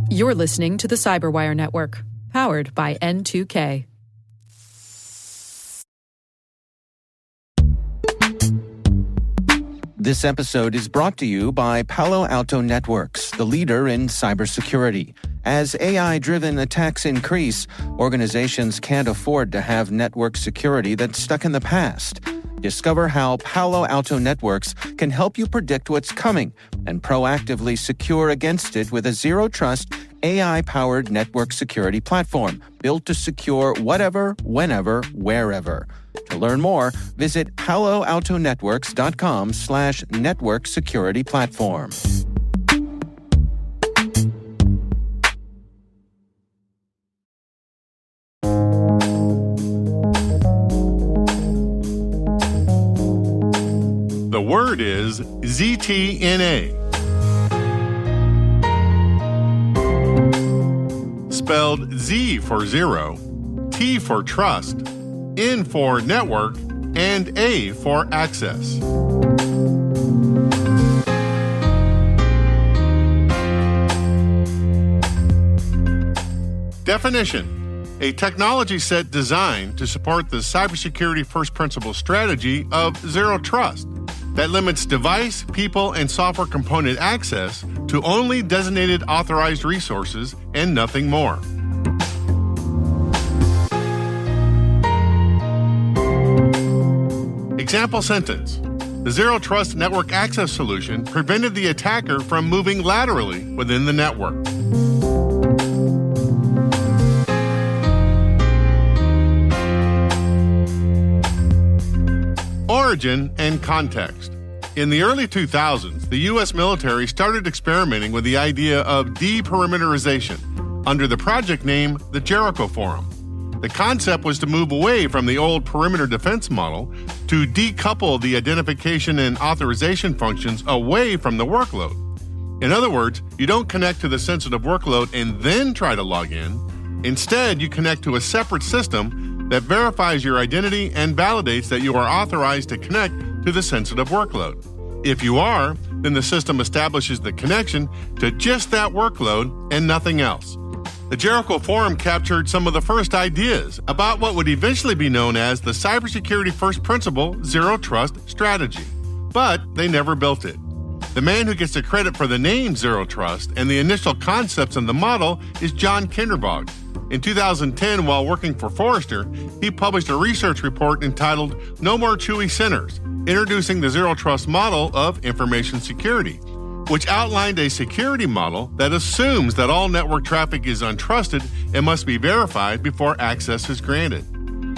You're listening to the Cyberwire Network, powered by N2K. This episode is brought to you by Palo Alto Networks, the leader in cybersecurity. As AI-driven attacks increase, organizations can't afford to have network security that's stuck in the past. Discover how Palo Alto Networks can help you predict what's coming and proactively secure against it with a zero-trust, AI-powered network security platform built to secure whatever, whenever, wherever. To learn more, visit paloaltonetworks.com/network security platform. The word is ZTNA. Spelled Z for zero, T for trust, N for network, and A for access. Definition: a technology set designed to support the cybersecurity first principle strategy of zero trust that limits device, people, and software component access to only designated authorized resources and nothing more. Example sentence: the Zero Trust Network Access solution prevented the attacker from moving laterally within the network. Origin and context. In the early 2000s, the U.S. military started experimenting with the idea of deperimeterization under the project name the Jericho Forum. The concept was to move away from the old perimeter defense model to decouple the identification and authorization functions away from the workload. In other words, you don't connect to the sensitive workload and then try to log in. Instead, you connect to a separate system that verifies your identity and validates that you are authorized to connect to the sensitive workload. If you are, then the system establishes the connection to just that workload and nothing else. The Jericho Forum captured some of the first ideas about what would eventually be known as the cybersecurity first principle zero trust strategy, but they never built it. The man who gets the credit for the name Zero Trust and the initial concepts in the model is John Kindervag. In 2010, while working for Forrester, he published a research report entitled No More Chewy Centers, introducing the Zero Trust model of information security, which outlined a security model that assumes that all network traffic is untrusted and must be verified before access is granted.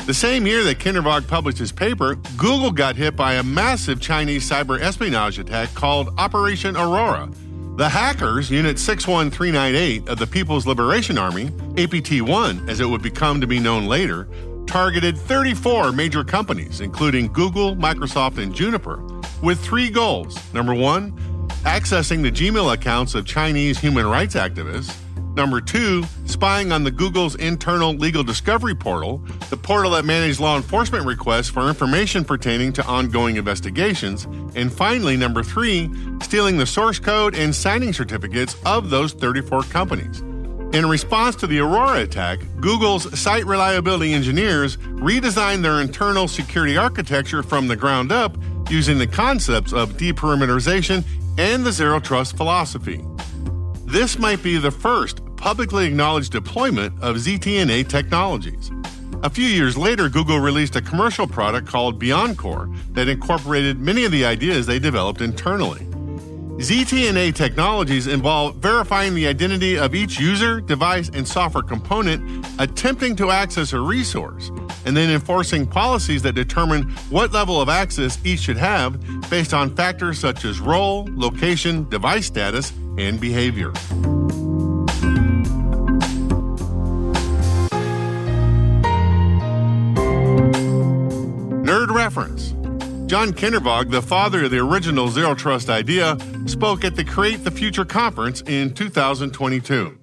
The same year that Kindervag published his paper, Google got hit by a massive Chinese cyber espionage attack called Operation Aurora. The hackers, Unit 61398 of the People's Liberation Army, APT-1 as it would become to be known later, targeted 34 major companies, including Google, Microsoft, and Juniper, with three goals. Number one, accessing the Gmail accounts of Chinese human rights activists. Number two, spying on the Google's internal legal discovery portal, the portal that managed law enforcement requests for information pertaining to ongoing investigations. And finally, number three, stealing the source code and signing certificates of those 34 companies. In response to the Aurora attack, Google's site reliability engineers redesigned their internal security architecture from the ground up using the concepts of deperimeterization and the zero trust philosophy. This might be the first publicly acknowledged deployment of ZTNA technologies. A few years later, Google released a commercial product called BeyondCore that incorporated many of the ideas they developed internally. ZTNA technologies involve verifying the identity of each user, device, and software component attempting to access a resource, and then enforcing policies that determine what level of access each should have based on factors such as role, location, device status, and behavior. Nerd reference. John Kindervag, the father of the original Zero Trust idea, spoke at the Create the Future conference in 2022.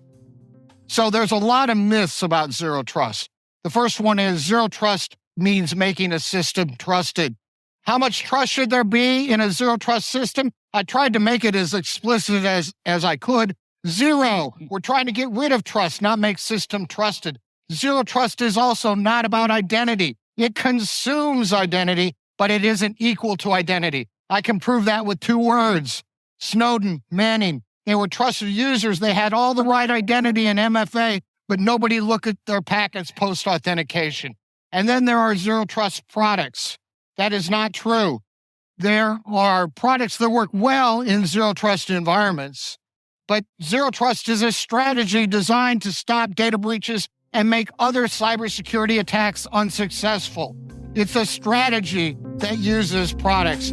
So there's a lot of myths about zero trust. The first one is zero trust means making a system trusted. How much trust should there be in a zero trust system? I tried to make it as explicit as I could, Zero, we're trying to get rid of trust, not make system trusted. Zero trust is also not about identity. It consumes identity, but it isn't equal to identity. I can prove that with 2 words. Snowden, Manning, they were trusted users. They had all the right identity in MFA, but nobody looked at their packets post-authentication. And then there are zero trust products. That is not true. There are products that work well in zero trust environments, but zero trust is a strategy designed to stop data breaches and make other cybersecurity attacks unsuccessful. It's a strategy that uses products.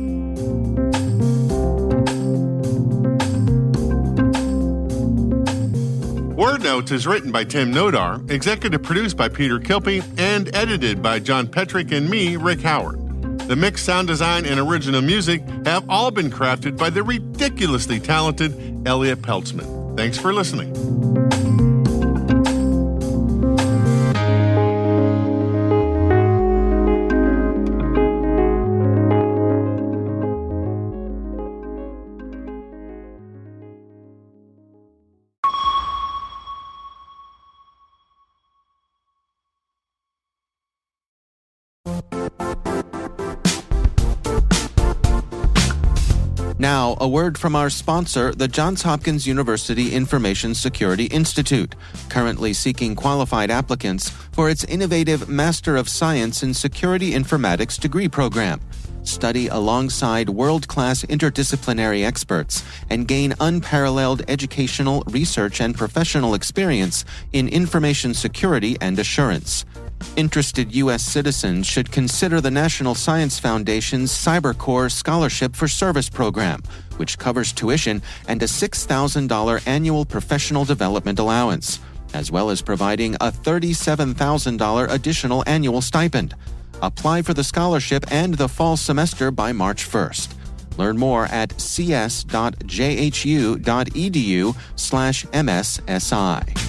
Word Notes is written by Tim Nodar, executive produced by Peter Kilpie, and edited by John Petrick and me, Rick Howard. The mix, sound design, and original music have all been crafted by the ridiculously talented Elliot Peltzman. Thanks for listening. Now, a word from our sponsor, the Johns Hopkins University Information Security Institute, currently seeking qualified applicants for its innovative Master of Science in Security Informatics degree program. Study alongside world-class interdisciplinary experts and gain unparalleled educational, research, and professional experience in information security and assurance. Interested U.S. citizens should consider the National Science Foundation's CyberCore Scholarship for Service program, which covers tuition and a $6,000 annual professional development allowance, as well as providing a $37,000 additional annual stipend. Apply for the scholarship and the fall semester by March 1st. Learn more at cs.jhu.edu/MSSI.